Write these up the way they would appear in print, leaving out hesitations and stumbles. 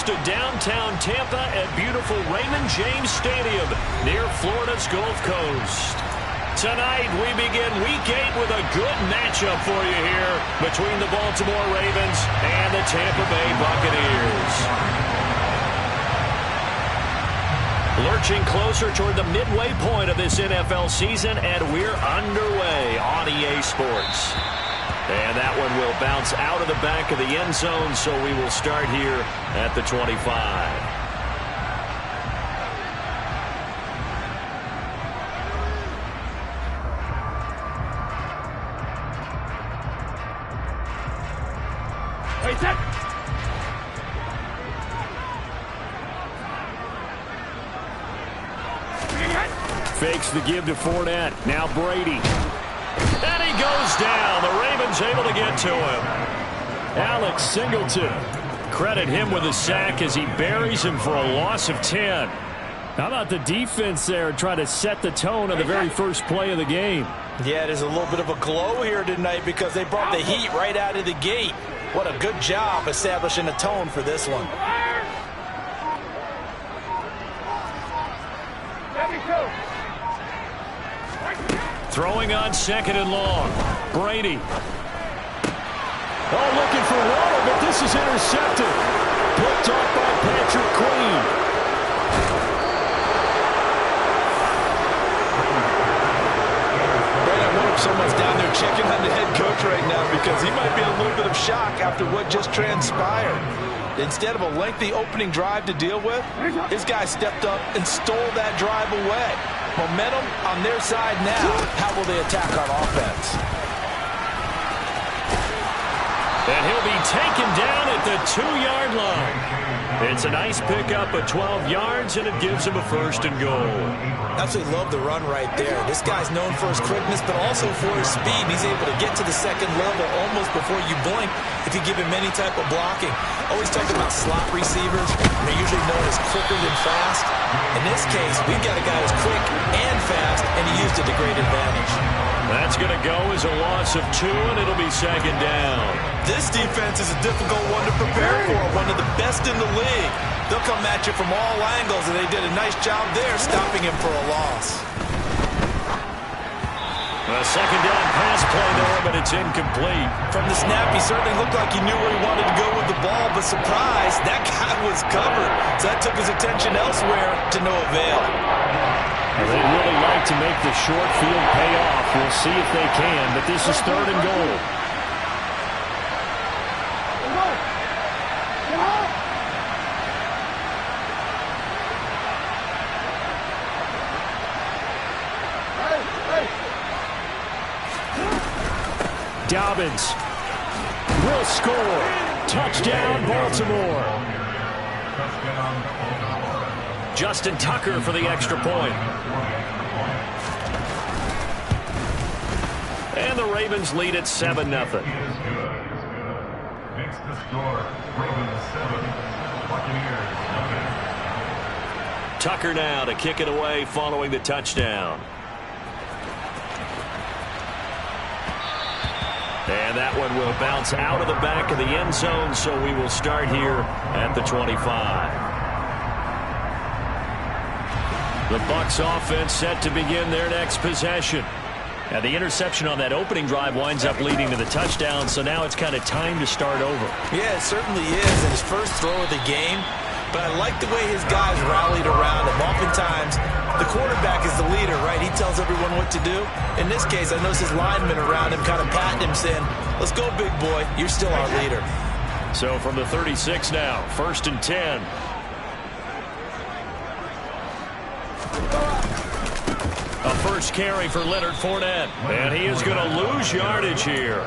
to downtown Tampa at beautiful Raymond James Stadium near Florida's Gulf Coast. Tonight, we begin Week 8 with a good matchup for you here between the Baltimore Ravens and the Tampa Bay Buccaneers. Lurching closer toward the midway point of this NFL season, and we're underway on EA Sports. And that one will bounce out of the back of the end zone, so we will start here at the 25. Wait, set. Fakes the give to Fournette. Now Brady. And he goes down. The Ravens able to get to him. Alex Singleton. Credit him with a sack as he buries him for a loss of 10. How about the defense there trying to set the tone on the very first play of the game? Yeah, there's a little bit of a glow here tonight because they brought the heat right out of the gate. What a good job establishing a tone for this one. Throwing on second and long. Brady. Oh, looking for water, but this is intercepted. Picked off by Patrick Queen. Brady, I wonder if someone's down there checking on the head coach right now because he might be in a little bit of shock after what just transpired. Instead of a lengthy opening drive to deal with, his guy stepped up and stole that drive away. Momentum on their side now. How will they attack on offense? And he'll be taken down at the 2-yard line. It's a nice pickup of 12 yards, and it gives him a first and goal. Absolutely love the run right there. This guy's known for his quickness, but also for his speed. He's able to get to the second level almost before you blink if you give him any type of blocking. Always talking about slot receivers. They're usually known as quicker than fast. In this case, we've got a guy who's quick and fast, and he used it to great advantage. That's going to go as a loss of 2, and it'll be second down. This defense is a difficult one to prepare for, one of the best in the league. They'll come at you from all angles, and they did a nice job there stopping him for a loss. A second down pass play there, but it's incomplete. From the snap, he certainly looked like he knew where he wanted to go with the ball, but surprise, that guy was covered. So that took his attention elsewhere to no avail. Well, they'd really like to make the short field pay off. We'll see if they can, but this is third and goal. Dobbins will score. Touchdown, Baltimore. Justin Tucker for the extra point. And the Ravens lead at 7-0. Makes the score Ravens 7, Buccaneers nothing. Tucker now to kick it away following the touchdown. And that one will bounce out of the back of the end zone, so we will start here at the 25. The Bucs offense set to begin their next possession. Now, the interception on that opening drive winds up leading to the touchdown, so now it's kind of time to start over. Yeah, it certainly is, and his first throw of the game. But I like the way his guys rallied around him. Oftentimes, the quarterback is the leader, right? He tells everyone what to do. In this case, I noticed his linemen around him kind of patting him, saying, let's go, big boy. You're still our leader. So from the 36 now, 1st and 10. A first carry for Leonard Fournette. And he is going to lose yardage here.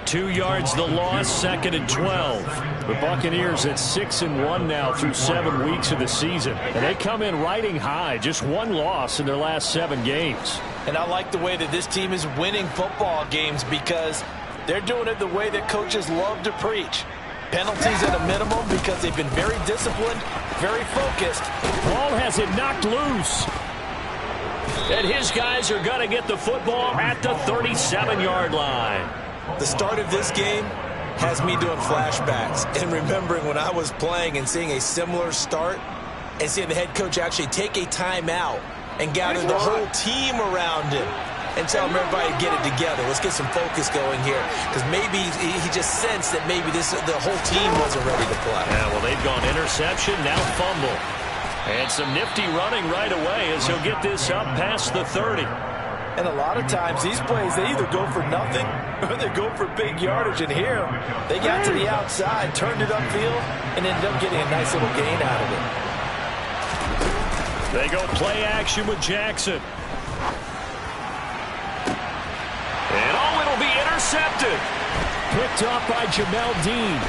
2 yards the loss, 2nd and 12. The Buccaneers at 6-1 now through 7 weeks of the season. And they come in riding high, just 1 loss in their last 7 games. And I like the way that this team is winning football games because they're doing it the way that coaches love to preach. Penalties at a minimum because they've been very disciplined, very focused. Ball has it knocked loose. And his guys are going to get the football at the 37-yard line. The start of this game has me doing flashbacks and remembering when I was playing and seeing a similar start and seeing the head coach actually take a timeout and gather the whole team around him and tell him everybody to get it together. Let's get some focus going here, because maybe he just sensed that maybe the whole team wasn't ready to play. Yeah, well, they've gone interception, now fumble. And some nifty running right away as he'll get this up past the 30. And a lot of times these plays, they either go for nothing or they go for big yardage. And here, they got to the outside, turned it upfield, and ended up getting a nice little gain out of it. They go play action with Jackson. And it'll be intercepted. Picked up by Jamel Dean.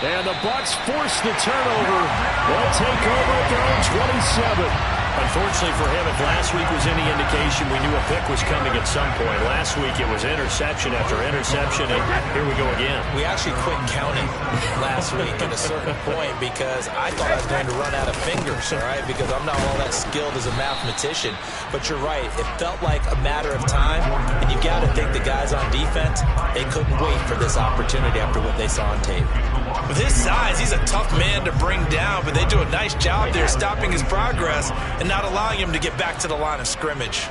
And the Bucs force the turnover. They'll take over at their own 27. Unfortunately for him, if last week was any indication, we knew a pick was coming at some point. Last week it was interception after interception, and here we go again. We actually quit counting last week at a certain point because I thought I was going to run out of fingers, all right, because I'm not all that skilled as a mathematician. But you're right. It felt like a matter of time, and you got to think the guys on defense, they couldn't wait for this opportunity after what they saw on tape. With his size, he's a tough man to bring down, but they do a nice job there stopping his progress and not allowing him to get back to the line of scrimmage.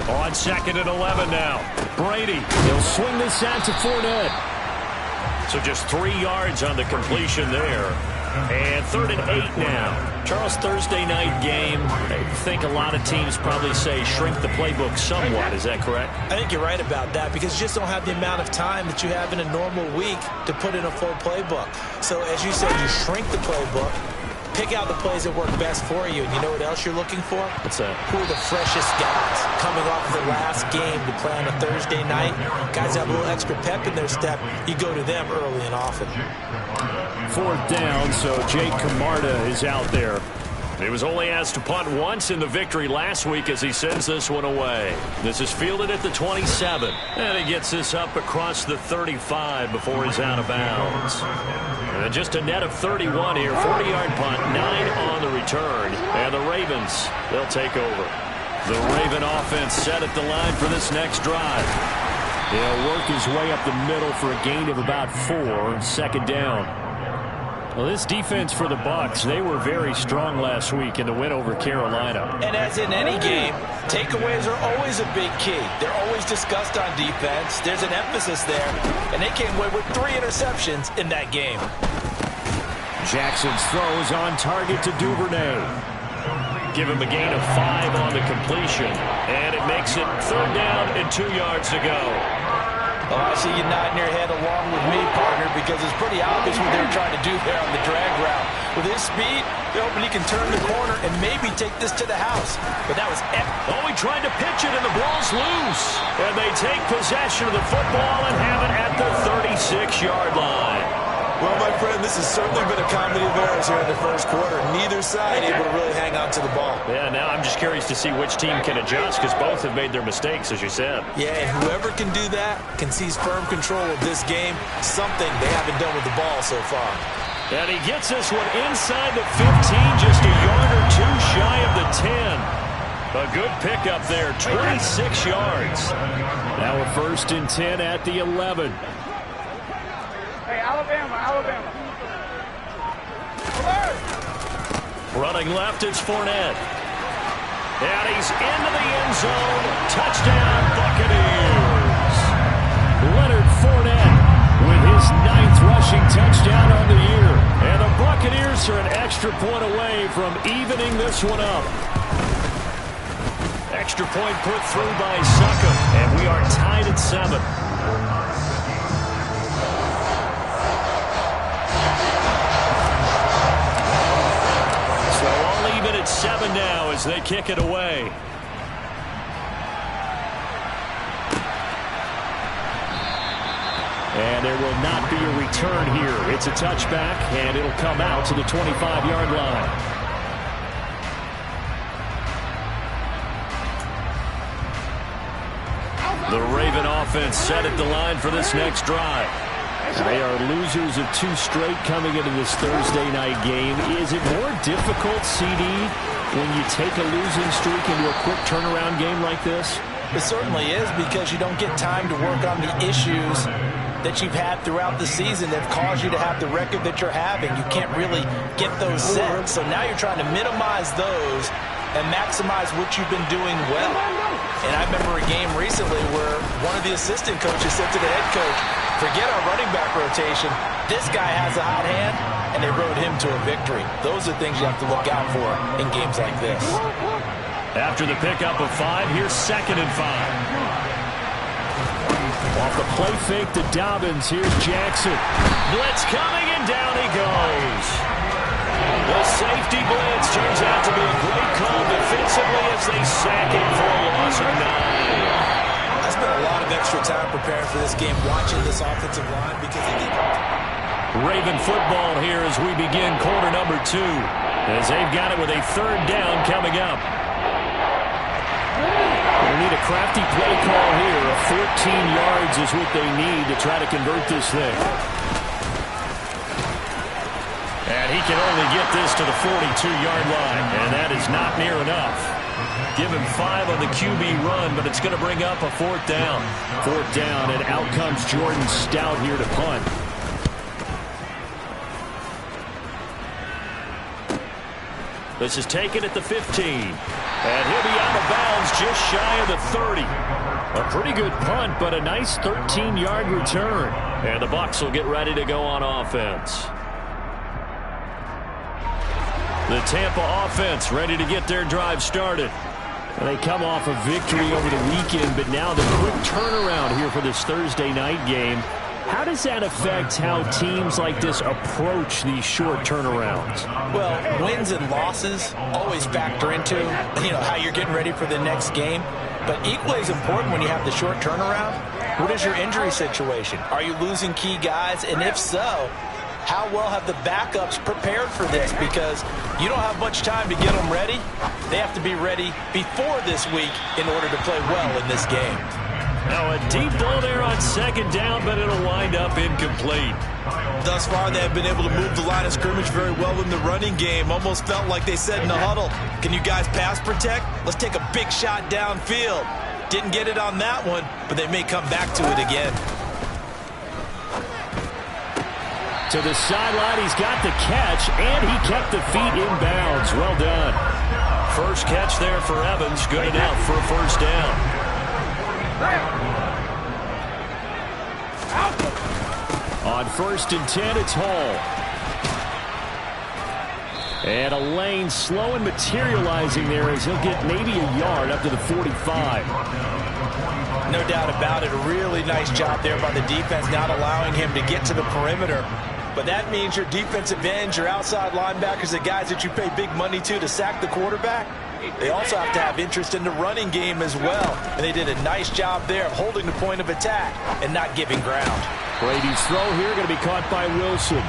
On 2nd and 11 now. Brady, he'll swing this out to Fournette. So just 3 yards on the completion there. And 3rd and 8 now. Charles, Thursday night game, I think a lot of teams probably say shrink the playbook somewhat. Is that correct? I think you're right about that because you just don't have the amount of time that you have in a normal week to put in a full playbook. So as you said, you shrink the playbook, pick out the plays that work best for you. And you know what else you're looking for? What's that? Who are the freshest guys coming off the last game to play on a Thursday night? Guys have a little extra pep in their step. You go to them early and often. 4th down, so Jake Camarda is out there. He was only asked to punt once in the victory last week as he sends this one away. This is fielded at the 27. And he gets this up across the 35 before he's out of bounds. And just a net of 31 here. 40-yard punt, 9 on the return. And the Ravens, they'll take over. The Raven offense set at the line for this next drive. He'll work his way up the middle for a gain of about 4. 2nd down. Well, this defense for the Bucs, they were very strong last week in the win over Carolina. And as in any game, takeaways are always a big key. They're always discussed on defense. There's an emphasis there, and they came away with 3 interceptions in that game. Jackson's throws on target to Duvernay. Give him a gain of 5 on the completion, and it makes it 3rd down and 2 yards to go. Oh, I see you nodding your head along with me, partner, because it's pretty obvious what they were trying to do there on the drag route. With his speed, they're hoping he can turn the corner and maybe take this to the house. But that was oh, he tried to pitch it, and the ball's loose. And they take possession of the football and have it at the 36-yard line. Well, my friend, this has certainly been a comedy of errors here in the first quarter. Neither side able to really hang on to the ball. Yeah, now I'm just curious to see which team can adjust because both have made their mistakes, as you said. Yeah, and whoever can do that can seize firm control of this game, something they haven't done with the ball so far. And he gets this one inside the 15, just a yard or 2 shy of the 10. A good pickup there, 26 yards. Now a 1st and 10 at the 11. Hey, Alabama. Running left, it's Fournette. And he's into the end zone. Touchdown, Buccaneers. Leonard Fournette with his 9th rushing touchdown on the year. And the Buccaneers are an extra point away from evening this one up. Extra point put through by Suckham. And we are tied at 7. At 7 now as they kick it away. And there will not be a return here. It's a touchback, and it'll come out to the 25-yard line. The Raven offense set at the line for this next drive. They are losers of 2 straight coming into this Thursday night game. Is it more difficult, CD, when you take a losing streak into a quick turnaround game like this? It certainly is because you don't get time to work on the issues that you've had throughout the season that have caused you to have the record that you're having. You can't really get those set. So now you're trying to minimize those and maximize what you've been doing well. And I remember a game recently where one of the assistant coaches said to the head coach, forget our running back rotation. This guy has a hot hand, and they rode him to a victory. Those are things you have to look out for in games like this. After the pickup of 5, here's 2nd and 5. Off the play fake to Dobbins, here's Jackson. Blitz coming, and down he goes. The safety blitz turns out to be a great call defensively as they sack him for a loss of 9. I spent a lot of extra time preparing for this game, watching this offensive line because they did. Raven football here as we begin quarter number 2, as they've got it with a 3rd down coming up. They need a crafty play call here. 14 yards is what they need to try to convert this thing. And he can only get this to the 42-yard line, and that is not near enough. Give him 5 on the QB run, but it's going to bring up a 4th down. 4th down, and out comes Jordan Stout here to punt. This is taken at the 15. And he'll be out of bounds just shy of the 30. A pretty good punt, but a nice 13-yard return. And the Bucs will get ready to go on offense. The Tampa offense ready to get their drive started. And they come off a victory over the weekend, but now the quick turnaround here for this Thursday night game. How does that affect how teams like this approach these short turnarounds? Well, wins and losses always factor into, how you're getting ready for the next game. But equally as important when you have the short turnaround, what is your injury situation? Are you losing key guys? And if so, how well have the backups prepared for this? Because you don't have much time to get them ready. They have to be ready before this week in order to play well in this game. Now a deep ball there on 2nd down, but it'll wind up incomplete. Thus far, they have been able to move the line of scrimmage very well in the running game. Almost felt like they said in the huddle, can you guys pass protect? Let's take a big shot downfield. Didn't get it on that one, but they may come back to it again. To the sideline, he's got the catch, and he kept the feet in bounds. Well done. First catch there for Evans. Good enough for a 1st down. On 1st and 10, it's Hall. And a lane slow and materializing there as he'll get maybe a yard up to the 45. No doubt about it. A really nice job there by the defense, not allowing him to get to the perimeter. But that means your defensive ends, your outside linebackers, the guys that you pay big money to sack the quarterback, they also have to have interest in the running game as well. And they did a nice job there of holding the point of attack and not giving ground. Brady's throw here going to be caught by Wilson.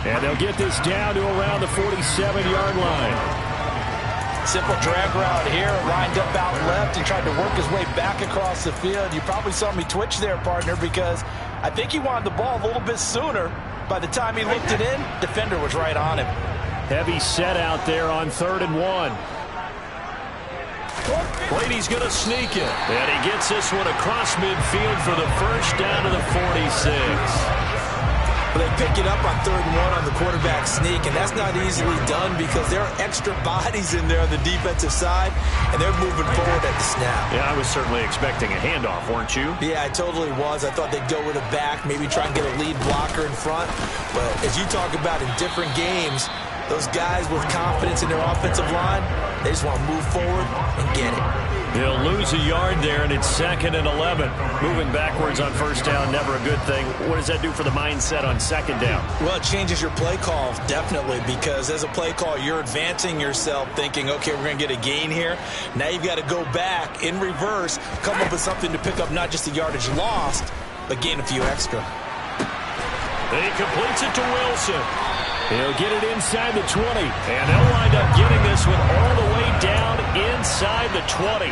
And they'll get this down to around the 47-yard line. Simple drag route here, lined up out left and tried to work his way back across the field. You probably saw me twitch there, partner, because I think he wanted the ball a little bit sooner. By the time he looked it in, defender was right on him. Heavy set out there on 3rd and 1. Brady's going to sneak it. And he gets this one across midfield for the 1st down to the 46. But they pick it up on 3rd and 1 on the quarterback sneak, and that's not easily done because there are extra bodies in there on the defensive side, and they're moving forward at the snap. Yeah, I was certainly expecting a handoff, weren't you? Yeah, I totally was. I thought they'd go with a back, maybe try and get a lead blocker in front. But as you talk about in different games, those guys with confidence in their offensive line, they just want to move forward and get it. He'll lose a yard there, and it's 2nd and 11. Moving backwards on 1st down, never a good thing. What does that do for the mindset on 2nd down? Well, it changes your play call, definitely, because as a play call, you're advancing yourself thinking, okay, we're going to get a gain here. Now you've got to go back in reverse, come up with something to pick up not just the yardage lost, but gain a few extra. He completes it to Wilson. He'll get it inside the 20, and they'll wind up getting this one all the way down inside the 20.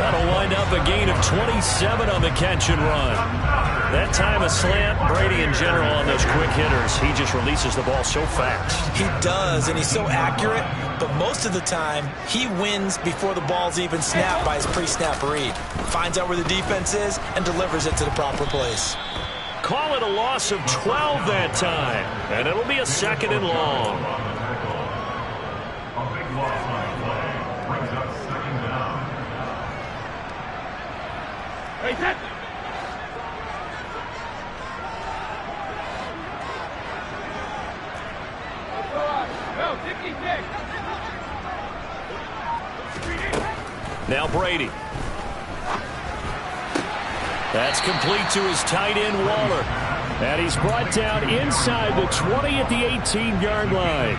That'll wind up a gain of 27 on the catch and run. That time a slant. Brady in general on those quick hitters, he just releases the ball so fast. He does, and he's so accurate, but most of the time he wins before the ball's even snapped by his pre-snap read. Finds out where the defense is and delivers it to the proper place. Call it a loss of 12 that time, and it'll be a 2nd and long. A big loss on the play brings up 2nd down. Hey, set. Go, 56. Now Brady. That's complete to his tight end, Waller. And he's brought down inside the 20 at the 18-yard line.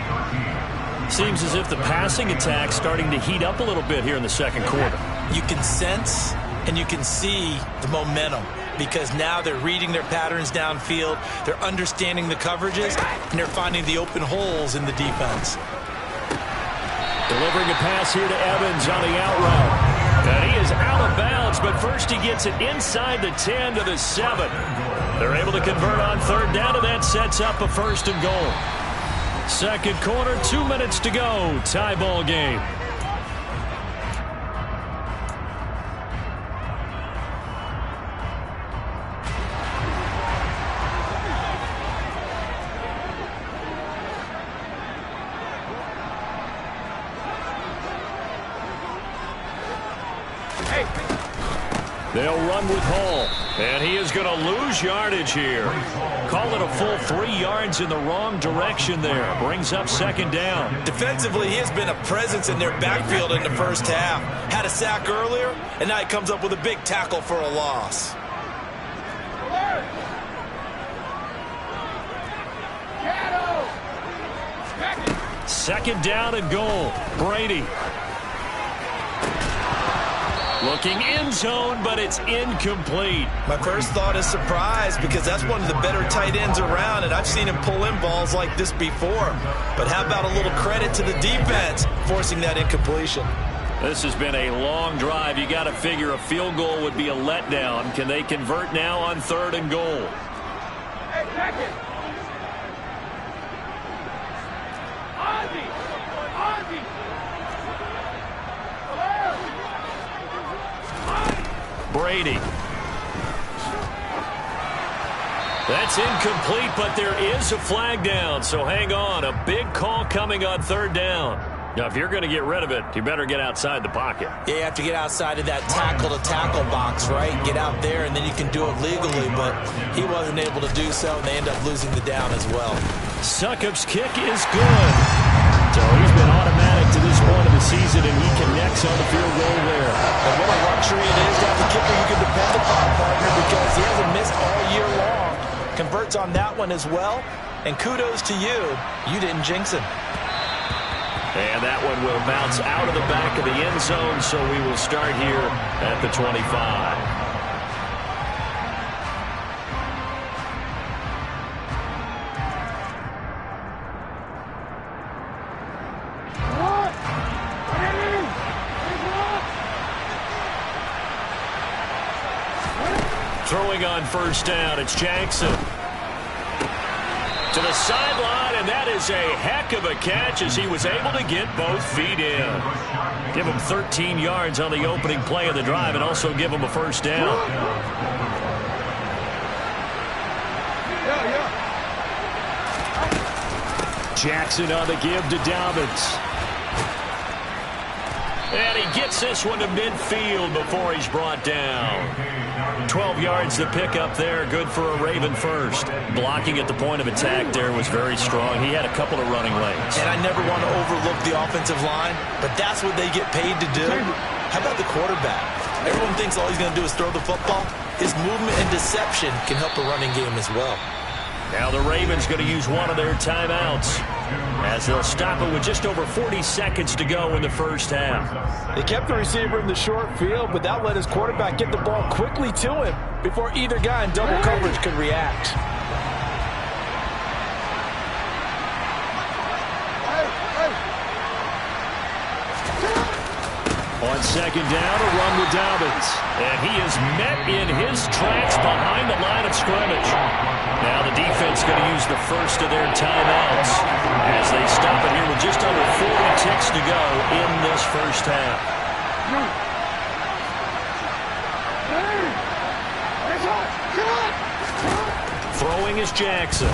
Seems as if the passing attack's starting to heat up a little bit here in the 2nd quarter. You can sense and you can see the momentum because now they're reading their patterns downfield, they're understanding the coverages, and they're finding the open holes in the defense. Delivering a pass here to Evans on the out route. And he is out of bounds, but first he gets it inside the 10 to the 7. They're able to convert on 3rd down, and that sets up a 1st and goal. 2nd quarter, 2 minutes to go. Tie ball game. They'll run with Hall, and he is going to lose yardage here. Call it a full 3 yards in the wrong direction there. Brings up 2nd down. Defensively, he has been a presence in their backfield in the first half. Had a sack earlier, and now he comes up with a big tackle for a loss. Second down and goal. Brady. Looking in zone, but it's incomplete. My first thought is surprise because that's one of the better tight ends around, and I've seen him pull in balls like this before. But how about a little credit to the defense forcing that incompletion? This has been a long drive. You got to figure a field goal would be a letdown. Can they convert now on 3rd and goal? Hey, second. Ozzie. Brady. That's incomplete, but there is a flag down, so hang on. A big call coming on 3rd down. Now, if you're going to get rid of it, you better get outside the pocket. Yeah, you have to get outside of that tackle-to-tackle box, right? Get out there, and then you can do it legally, but he wasn't able to do so, and they end up losing the down as well. Succop's kick is good. So he's been automatic to this point of the season, and he connects on the field goal there. And what a luxury it is to have a kicker you can depend upon, partner, because he hasn't missed all year long. Converts on that one as well, and kudos to you. You didn't jinx him. And that one will bounce out of the back of the end zone, so we will start here at the 25. Throwing on 1st down, it's Jackson. To the sideline, and that is a heck of a catch as he was able to get both feet in. Give him 13 yards on the opening play of the drive and also give him a 1st down. Jackson on the give to Dobbins. And he gets this one to midfield before he's brought down. 12 yards to pick up there. Good for a Raven 1st. Blocking at the point of attack there was very strong. He had a couple of running lanes. And I never want to overlook the offensive line, but that's what they get paid to do. How about the quarterback? Everyone thinks all he's going to do is throw the football. His movement and deception can help a running game as well. Now the Ravens going to use one of their timeouts as they'll stop it with just over 40 seconds to go in the 1st half. They kept the receiver in the short field, but that let his quarterback get the ball quickly to him before either guy in double coverage could react. On 2nd down, a run with Dobbins. And he is met in his tracks behind the line of scrimmage. Now the defense going to use the 1st of their timeouts as they stop it here with just under 40 ticks to go in this 1st half. Here's Jackson.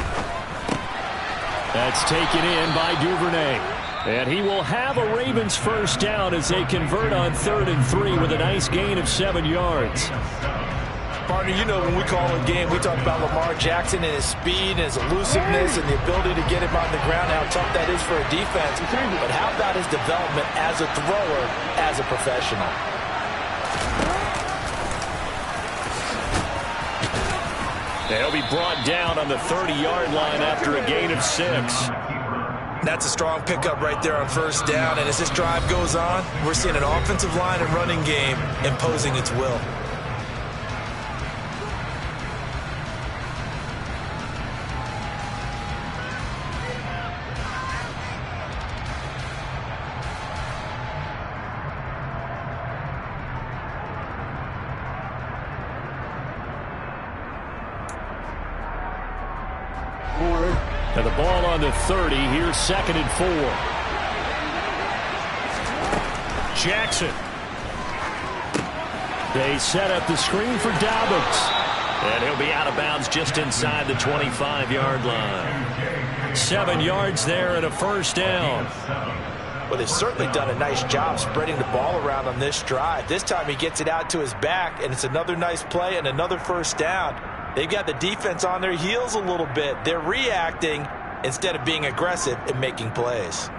That's taken in by Duvernay. And he will have a Ravens first down as they convert on 3rd and 3 with a nice gain of 7 yards. Partner, you know when we call a game, we talk about Lamar Jackson and his speed and his elusiveness and the ability to get him on the ground, how tough that is for a defense. But how about his development as a thrower, as a professional? They'll be brought down on the 30-yard line after a gain of 6. That's a strong pickup right there on first down. And as this drive goes on, we're seeing an offensive line and running game imposing its will. And the ball on the 30. Here's 2nd and 4. Jackson. They set up the screen for Dobbins. And he'll be out of bounds just inside the 25-yard line. 7 yards there and a first down. Well, they've certainly done a nice job spreading the ball around on this drive. This time he gets it out to his back, and it's another nice play and another first down. They've got the defense on their heels a little bit. They're reacting instead of being aggressive and making plays.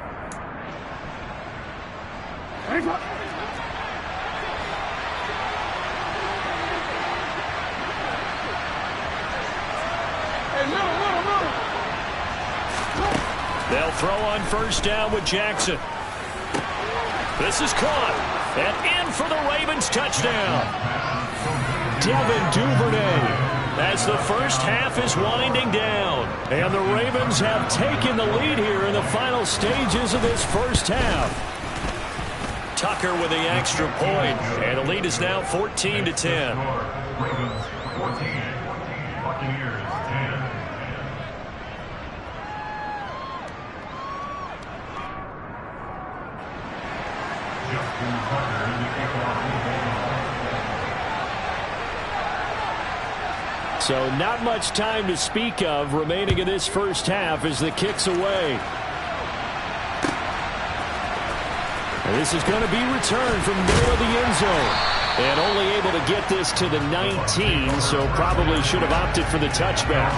They'll throw on first down with Jackson. This is caught. And in for the Ravens touchdown. Devin Duvernay. As the first half is winding down. And the Ravens have taken the lead here in the final stages of this first half. Tucker with the extra point. And the lead is now 14-10. Ravens 14, Buccaneers 10. Justin Tucker in the kickoff. So not much time to speak of remaining in this first half as the kick's away. And this is going to be returned from middle of the end zone. And only able to get this to the 19, so probably should have opted for the touchback.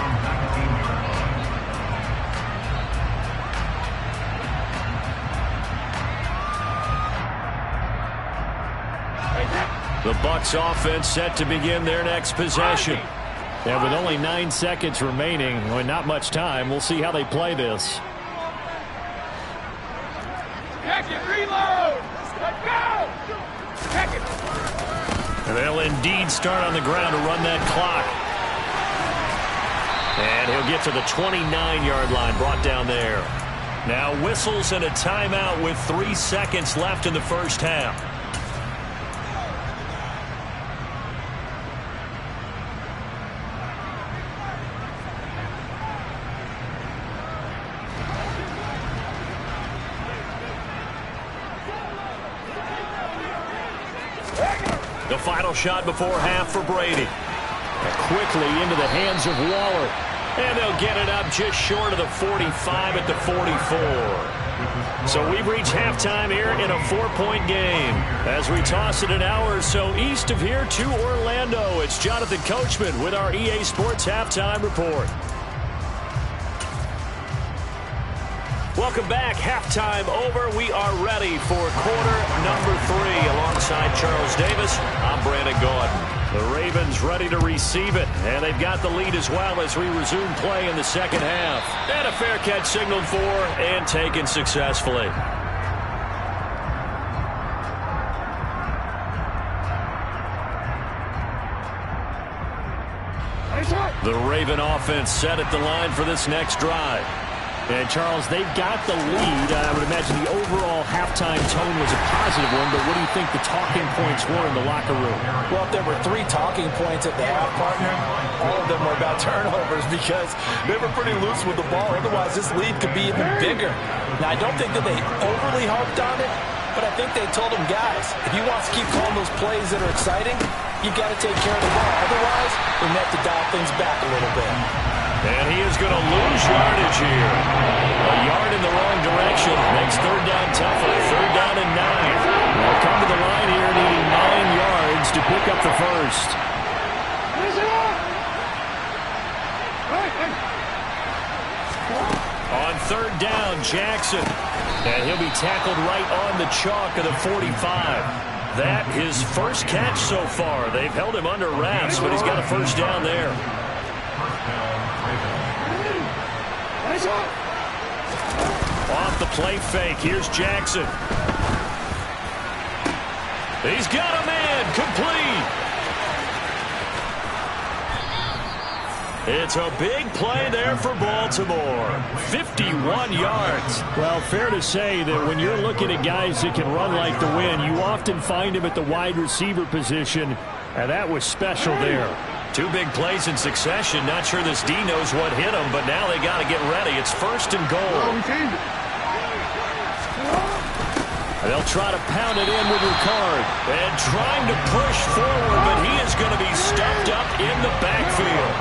The Bucs offense set to begin their next possession. And with only 9 seconds remaining, well, not much time, we'll see how they play this. Check it, reload! Let's go! Check it! And they'll indeed start on the ground to run that clock. And he'll get to the 29-yard line, brought down there. Now whistles and a timeout with 3 seconds left in the first half. The final shot before half for Brady. And quickly into the hands of Waller. And they'll get it up just short of the 45 at the 44. So we've reached halftime here in a 4-point game. As we toss it an hour or so east of here to Orlando, it's Jonathan Coachman with our EA Sports Halftime Report. Welcome back. Halftime over. We are ready for quarter number 3. Alongside Charles Davis, I'm Brandon Gordon. The Ravens ready to receive it, and they've got the lead as well as we resume play in the second half. And a fair catch signaled for and taken successfully. The Raven offense set at the line for this next drive. And, Charles, they've got the lead. I would imagine the overall halftime tone was a positive one, but what do you think the talking points were in the locker room? Well, if there were 3 talking points at the half, partner, all of them were about turnovers because they were pretty loose with the ball. Otherwise, this lead could be even bigger. Now, I don't think that they overly harped on it, but I think they told them, guys, if you want to keep calling those plays that are exciting, you've got to take care of the ball. Otherwise, we have to dial things back a little bit. And he is going to lose yardage here. A yard in the wrong direction makes third down tougher. Third down and 9. They'll come to the line here needing 9 yards to pick up the first. On third down, Jackson. And he'll be tackled right on the chalk of the 45. That his first catch so far. They've held him under wraps, but he's got a first down there. Off the play fake, here's Jackson. He's got a man, complete. It's a big play there for Baltimore. 51 yards. Well, fair to say that when you're looking at guys that can run like the wind, you often find him at the wide receiver position, and that was special there. 2 big plays in succession. Not sure this D knows what hit him, but now they got to get ready. It's first and goal. They'll try to pound it in with Ricard. And trying to push forward, but he is going to be stuffed up in the backfield.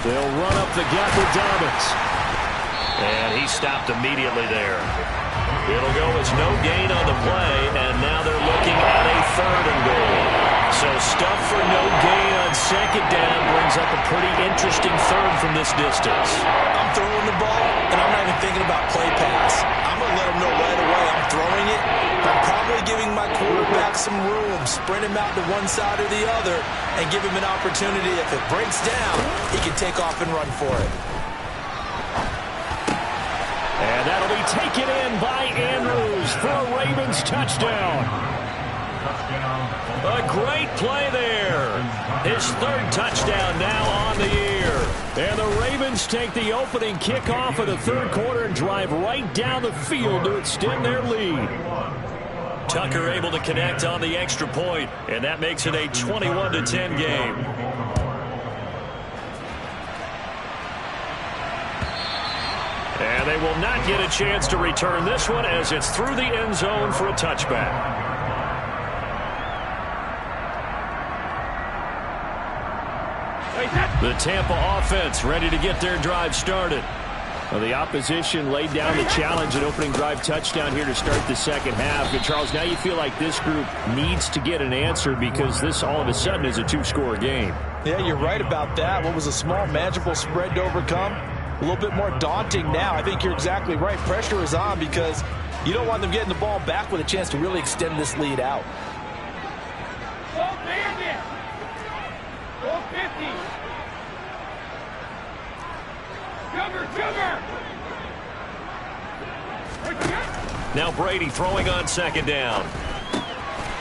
They'll run up the gap with Dobbins. And he stopped immediately there. It'll go as no gain on the play, and now they're looking at a third and goal. So stuff for no gain on second down brings up a pretty interesting third from this distance. I'm throwing the ball, and I'm not even thinking about play pass. I'm going to let them know right away I'm throwing it. I'm probably giving my quarterback some room, sprint him out to one side or the other, and give him an opportunity. If it breaks down, he can take off and run for it. And that'll be taken in by Andrews for a Ravens touchdown. A great play there. His third touchdown now on the year. And the Ravens take the opening kickoff of the third quarter and drive right down the field to extend their lead. Tucker able to connect on the extra point, and that makes it a 21-10 game. And they will not get a chance to return this one as it's through the end zone for a touchback. The Tampa offense ready to get their drive started. Well, the opposition laid down the challenge at opening drive touchdown here to start the second half. And Charles, now you feel like this group needs to get an answer because this all of a sudden is a 2-score game. Yeah, you're right about that. What was a small, manageable spread to overcome? A little bit more daunting now. I think you're exactly right. Pressure is on because you don't want them getting the ball back with a chance to really extend this lead out. Go Bandit! Go 50! Cover! Now Brady throwing on second down.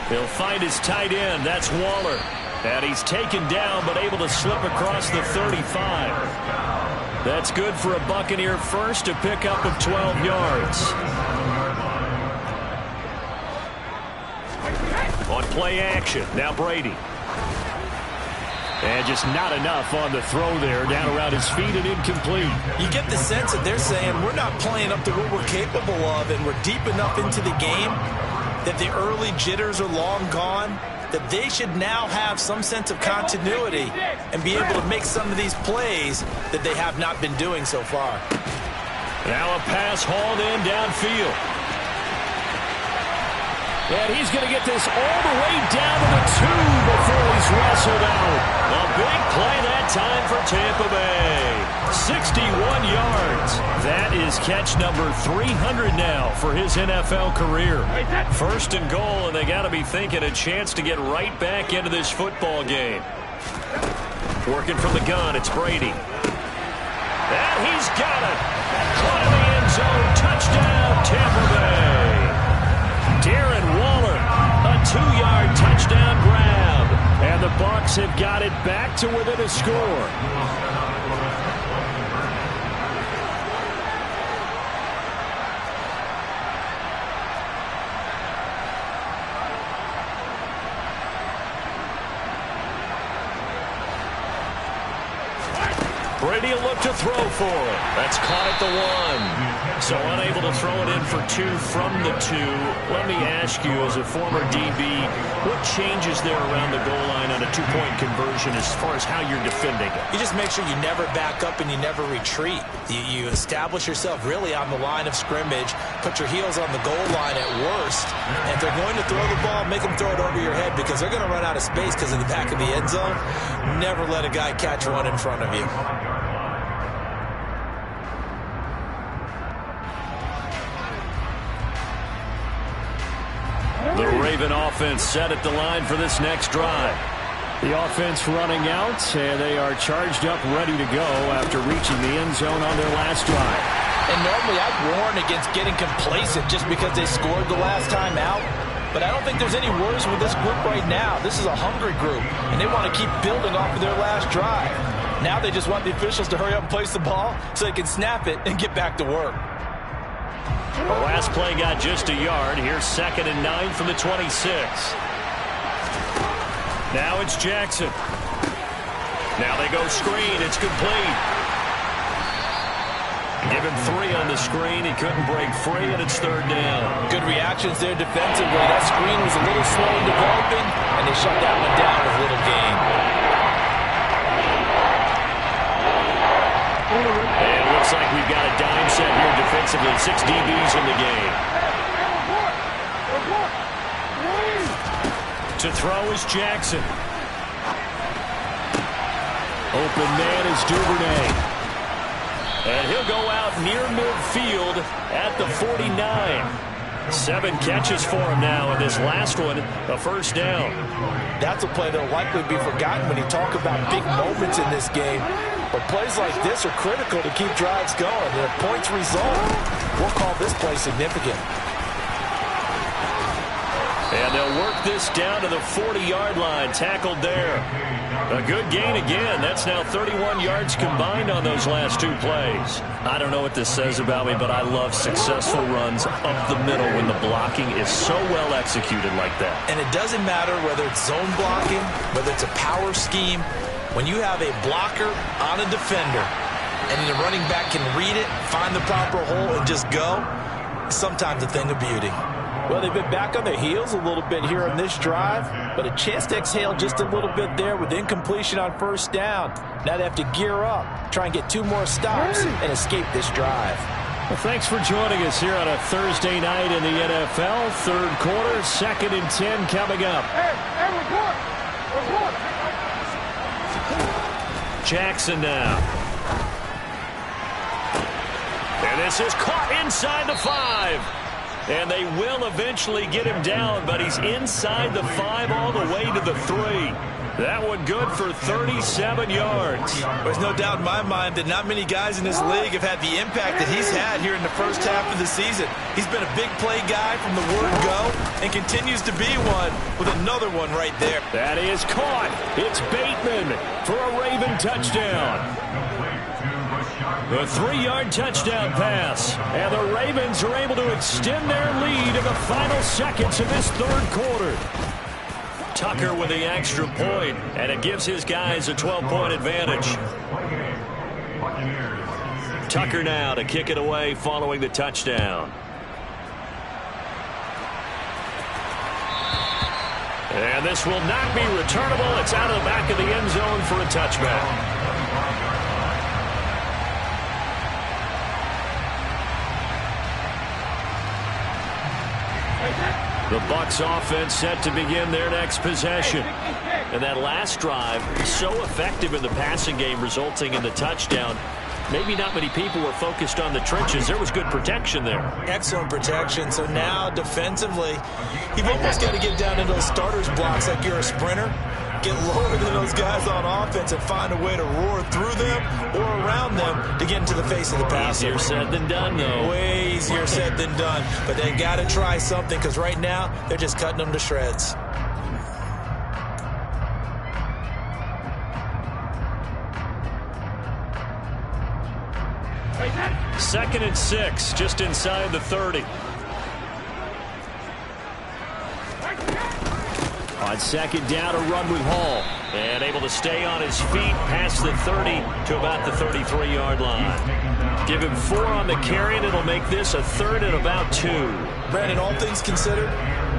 He'll find his tight end. That's Waller. And he's taken down but able to slip across the 35. That's good for a Buccaneer first, a pickup of 12 yards. On play action, now Brady. And just not enough on the throw there, down around his feet and incomplete. You get the sense that they're saying we're not playing up to what we're capable of, and we're deep enough into the game that the early jitters are long gone, that they should now have some sense of continuity and be able to make some of these plays that they have not been doing so far. Now a pass hauled in downfield. And he's going to get this all the way down to the 2 before he's wrestled out. A big play that time for Tampa Bay. 61 yards. That is catch number 300 now for his NFL career. First and goal, and they got to be thinking a chance to get right back into this football game. Working from the gun, it's Brady. And he's got it. Caught in the end zone. Touchdown, Tampa Bay. Darren Waller, a 2-yard touchdown grab. And the Bucs have got it back to within a score. Brady will look to throw for it. That's caught at the 1. So unable to throw it in for 2 from the 2. Let me ask you, as a former DB, what changes there around the goal line on a 2-point conversion as far as how you're defending it? You just make sure you never back up and you never retreat. You establish yourself really on the line of scrimmage, put your heels on the goal line at worst, and if they're going to throw the ball, make them throw it over your head because they're going to run out of space because of the back of the end zone. Never let a guy catch one in front of you. The Raven offense set at the line for this next drive. The offense running out, and they are charged up, ready to go after reaching the end zone on their last drive. And normally I'd warn against getting complacent just because they scored the last time out. But I don't think there's any worries with this group right now. This is a hungry group, and they want to keep building off of their last drive. Now they just want the officials to hurry up and place the ball so they can snap it and get back to work. The last play got just a yard. Here's 2nd and 9 from the 26. Now it's Jackson. Now they go screen. It's complete. Give him 3 on the screen. He couldn't break free, and it's 3rd down. Good reactions there defensively. That screen was a little slow in developing, and they shut that one down with little gain. And it looks like we've got a dime set here defensively. 6 DBs in the game. To throw is Jackson. Open man is Duvernay. And he'll go out near midfield at the 49. 7 catches for him now, and this last one, a 1st down. That's a play that will likely be forgotten when you talk about big moments in this game. But plays like this are critical to keep drives going. And if points result, we'll call this play significant. And they'll work this down to the 40-yard line, tackled there. A good gain again. That's now 31 yards combined on those last 2 plays. I don't know what this says about me, but I love successful runs up the middle when the blocking is so well executed like that. And it doesn't matter whether it's zone blocking, whether it's a power scheme. When you have a blocker on a defender and the running back can read it, find the proper hole, and just go, sometimes a thing of beauty. Well, they've been back on their heels a little bit here on this drive, but a chance to exhale just a little bit there with incompletion on 1st down. Now they have to gear up, try and get 2 more stops, and escape this drive. Well, thanks for joining us here on a Thursday night in the NFL. 3rd quarter, 2nd and 10 coming up. Report! Jackson now. And this is caught inside the 5. And they will eventually get him down, but he's inside the 5 all the way to the 3. That one good for 37 yards. There's no doubt in my mind that not many guys in this league have had the impact that he's had here in the 1st half of the season. He's been a big play guy from the word go and continues to be one with another one right there. That is caught. It's Bateman for a Raven touchdown. The 3-yard touchdown pass. And the Ravens are able to extend their lead in the final seconds of this 3rd quarter. Tucker with the extra point, and it gives his guys a 12-point advantage. Tucker now to kick it away following the touchdown. And this will not be returnable. It's out of the back of the end zone for a touchback. The Bucs offense set to begin their next possession. And that last drive, so effective in the passing game, resulting in the touchdown. Maybe not many people were focused on the trenches. There was good protection there. Excellent protection. So now defensively, you've almost got to get down into those starters blocks like you're a sprinter. Get lower than those guys on offense and find a way to roar through them or around them to get into the face of the passer. Easier said than done, though. Way easier said than done. But they got to try something because right now they're just cutting them to shreds. Second and 6, just inside the 30. On second down, a run with Hall. And able to stay on his feet past the 30 to about the 33-yard line. Give him 4 on the carry, and it'll make this a 3rd and about 2. Brandon, all things considered,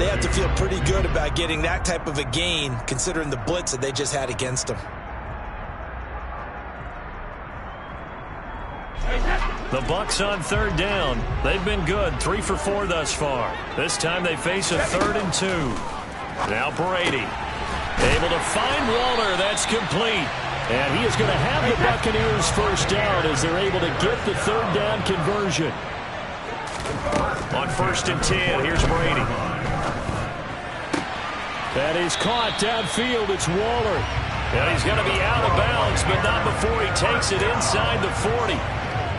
they have to feel pretty good about getting that type of a gain, considering the blitz that they just had against them. The Bucs on 3rd down. They've been good, 3 for 4 thus far. This time they face a 3rd and 2. Now Brady, able to find Waller. That's complete. And he is going to have the Buccaneers first down as they're able to get the 3rd down conversion. On 1st and 10, here's Brady. That is caught downfield. It's Waller. And he's going to be out of bounds, but not before he takes it inside the 40.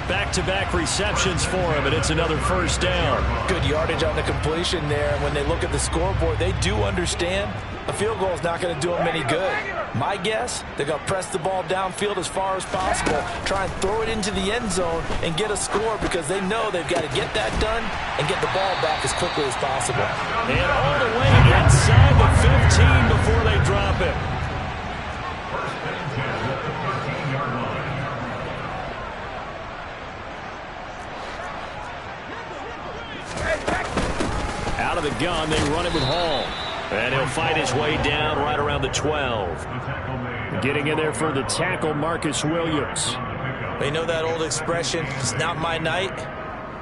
Back-to-back receptions for him, and it's another first down. Good yardage on the completion there. When they look at the scoreboard, they do understand a field goal is not going to do them any good. My guess, they're going to press the ball downfield as far as possible, try and throw it into the end zone and get a score because they know they've got to get that done and get the ball back as quickly as possible. And all the way inside the 15 before they drop it. Out of the gun, they run it with Hall. And he'll fight his way down right around the 12. Getting in there for the tackle, Marcus Williams. They know that old expression, it's not my night.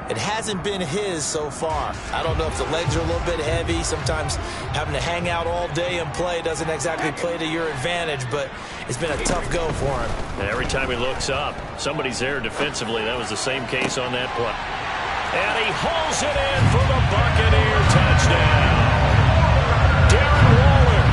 It hasn't been his so far. I don't know if the legs are a little bit heavy. Sometimes having to hang out all day and play doesn't exactly play to your advantage, but it's been a tough go for him. Every time he looks up, somebody's there defensively. That was the same case on that play. And he hauls it in for the Buccaneer touchdown. Darren Waller,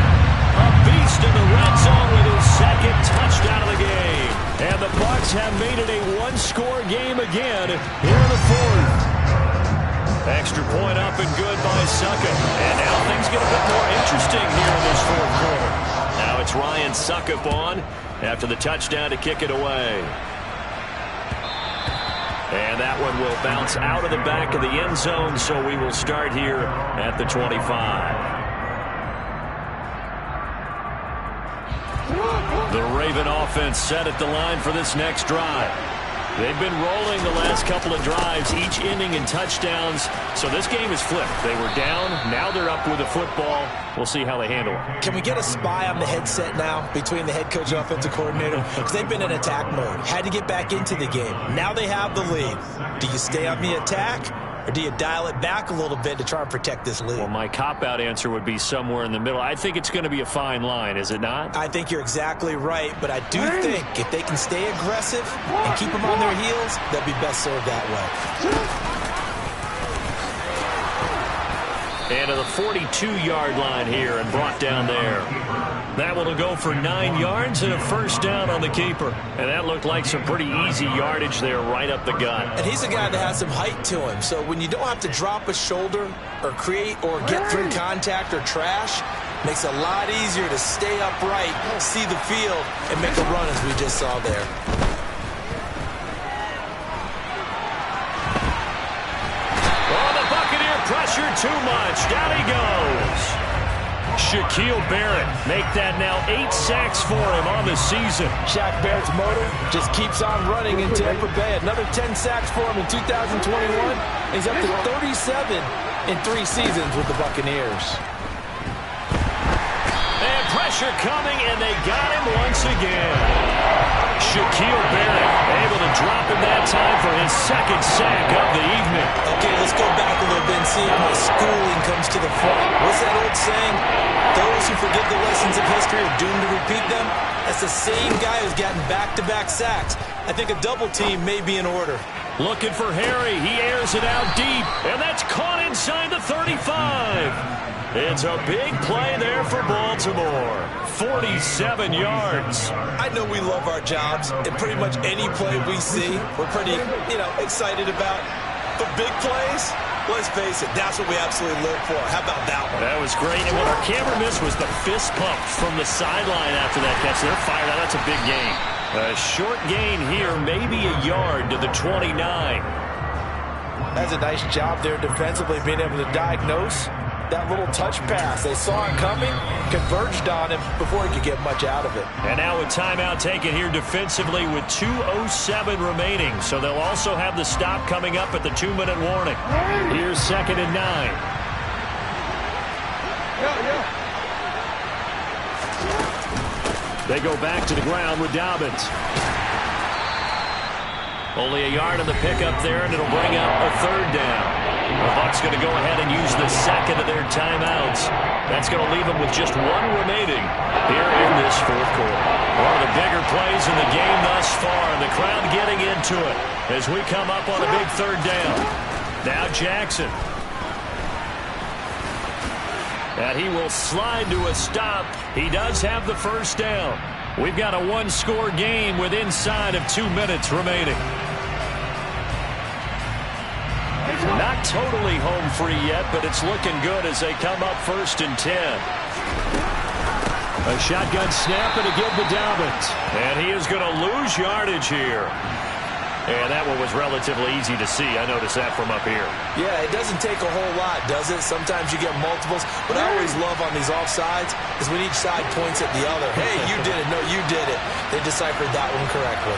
a beast in the red zone with his 2nd touchdown of the game. And the Bucs have made it a 1-score game again here in the 4th. Extra point up and good by Succop. And now things get a bit more interesting here in this 4th quarter. Now it's Ryan Succop on after the touchdown to kick it away. And that one will bounce out of the back of the end zone, so we will start here at the 25. The Raven offense set at the line for this next drive. They've been rolling the last couple of drives, each ending in touchdowns, so this game is flipped. They were down, now they're up with the football. We'll see how they handle it. Can we get a spy on the headset now between the head coach and offensive coordinator? Because they've been in attack mode, had to get back into the game. Now they have the lead. Do you stay on the attack, or do you dial it back a little bit to try and protect this lead? Well, my cop-out answer would be somewhere in the middle. I think it's going to be a fine line, is it not? I think you're exactly right, but I do think if they can stay aggressive and keep them on their heels, they'll be best served that way. And to the 42-yard line here and brought down there. That one will go for 9 yards and a first down on the keeper. And that looked like some pretty easy yardage there right up the gut. And he's a guy that has some height to him. So when you don't have to drop a shoulder or create or get through contact or trash, makes it a lot easier to stay upright, see the field, and make a run as we just saw there. Pressure too much. Down he goes. Shaquille Barrett make that now 8 sacks for him on the season. Shaq Barrett's motor just keeps on running in Tampa Bay. Another 10 sacks for him in 2021. He's up to 37 in 3 seasons with the Buccaneers. And pressure coming, and they got him once again. Shaquille Barrett able to drop him that time for his 2nd sack of the evening. Okay, let's go back a little bit and see if my schooling comes to the front. What's that old saying? Those who forget the lessons of history are doomed to repeat them. That's the same guy who's gotten back-to-back sacks. I think a double team may be in order. Looking for Harry. He airs it out deep, and that's caught inside the 35. It's a big play there for Baltimore. 47 yards. I know we love our jobs, and pretty much any play we see, we're pretty, excited about. But big plays, let's face it, that's what we absolutely live for. How about that one? That was great. And what our camera missed was the fist pump from the sideline after that catch. They're fired out. That's a big gain. A short gain here, maybe a yard to the 29. That's a nice job there defensively, being able to diagnose that little touch pass. They saw it coming, converged on him before he could get much out of it. And now a timeout taken here defensively with 2:07 remaining. So they'll also have the stop coming up at the 2-minute warning. Here's 2nd and 9. They go back to the ground with Dobbins. Only a yard on the pickup there, and it'll bring up a 3rd down. The Bucs going to go ahead and use the 2nd of their timeouts. That's going to leave them with just 1 remaining here in this 4th quarter. One of the bigger plays in the game thus far, and the crowd getting into it as we come up on a big 3rd down. Now Jackson. And he will slide to a stop. He does have the 1st down. We've got a 1-score game with inside of 2 minutes remaining. Not totally home free yet, but it's looking good as they come up 1st and 10. A shotgun snap and a give to Dobbins. And he is going to lose yardage here. And that one was relatively easy to see. I noticed that from up here. Yeah, it doesn't take a whole lot, does it? Sometimes you get multiples. What I always love on these offsides is when each side points at the other. Hey, you did it. No, you did it. They deciphered that one correctly.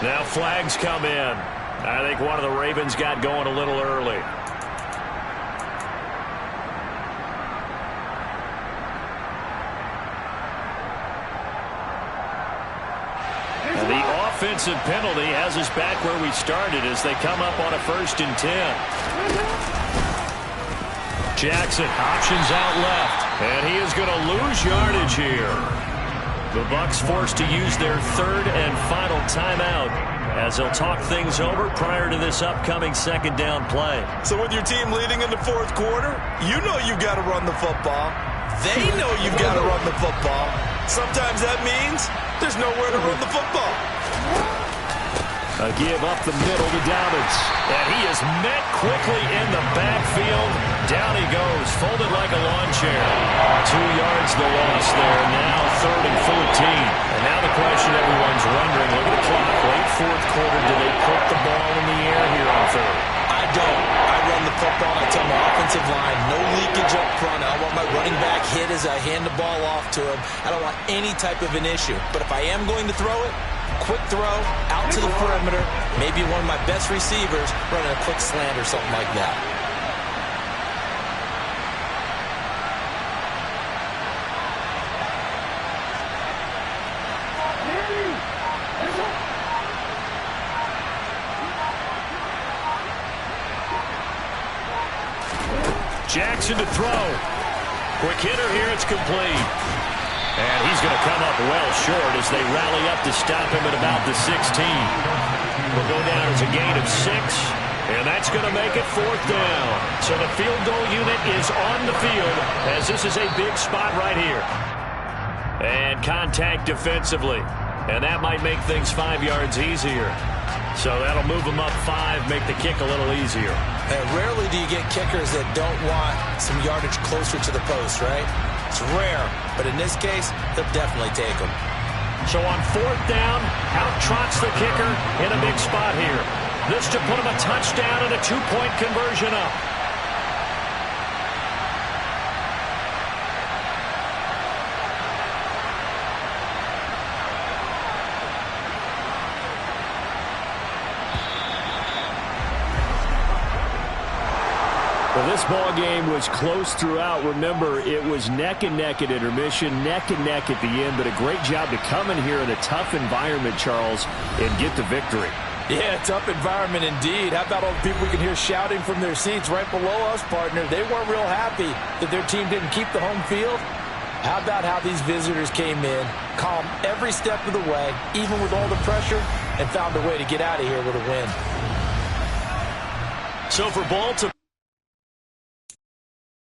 Now flags come in. I think one of the Ravens got going a little early. And the offensive penalty has us back where we started as they come up on a 1st and 10. Jackson options out left, and he is going to lose yardage here. The Bucs forced to use their 3rd and final timeout as they'll talk things over prior to this upcoming 2nd down play. So with your team leading in the 4th quarter, you know you've got to run the football. They know you've got to run the football. Sometimes that means there's nowhere to run the football. A give up the middle to Dobbins. And he is met quickly in the backfield. Down he goes, folded like a lawn chair. 2 yards the loss there. Now 3rd and 14. And now the question everyone's wondering, look at the clock, late 4th quarter, do they put the ball in the air here on 3rd? I don't. I run the football. I tell my offensive line, no leakage up front. I want my running back hit as I hand the ball off to him. I don't want any type of an issue. But if I am going to throw it, quick throw, out to the perimeter, maybe one of my best receivers running a quick slant or something like that. Jackson to throw. Quick hitter here, it's complete. And he's going to come up well short as they rally up to stop him at about the 16. Will go down as a gain of 6, and that's going to make it 4th down. So the field goal unit is on the field as this is a big spot right here. And contact defensively, and that might make things 5 yards easier. So that'll move them up 5, make the kick a little easier. And rarely do you get kickers that don't want some yardage closer to the post, right? It's rare, but in this case, they'll definitely take them. So on 4th down, out trots the kicker in a big spot here. This to put him a touchdown and a 2-point conversion up. Well, this ball game was close throughout. Remember, it was neck and neck at intermission, neck and neck at the end, but a great job to come in here in a tough environment, Charles, and get the victory. Yeah, tough environment indeed. How about all the people we can hear shouting from their seats right below us, partner? They weren't real happy that their team didn't keep the home field. How about how these visitors came in, calm every step of the way, even with all the pressure, and found a way to get out of here with a win. So for Baltimore.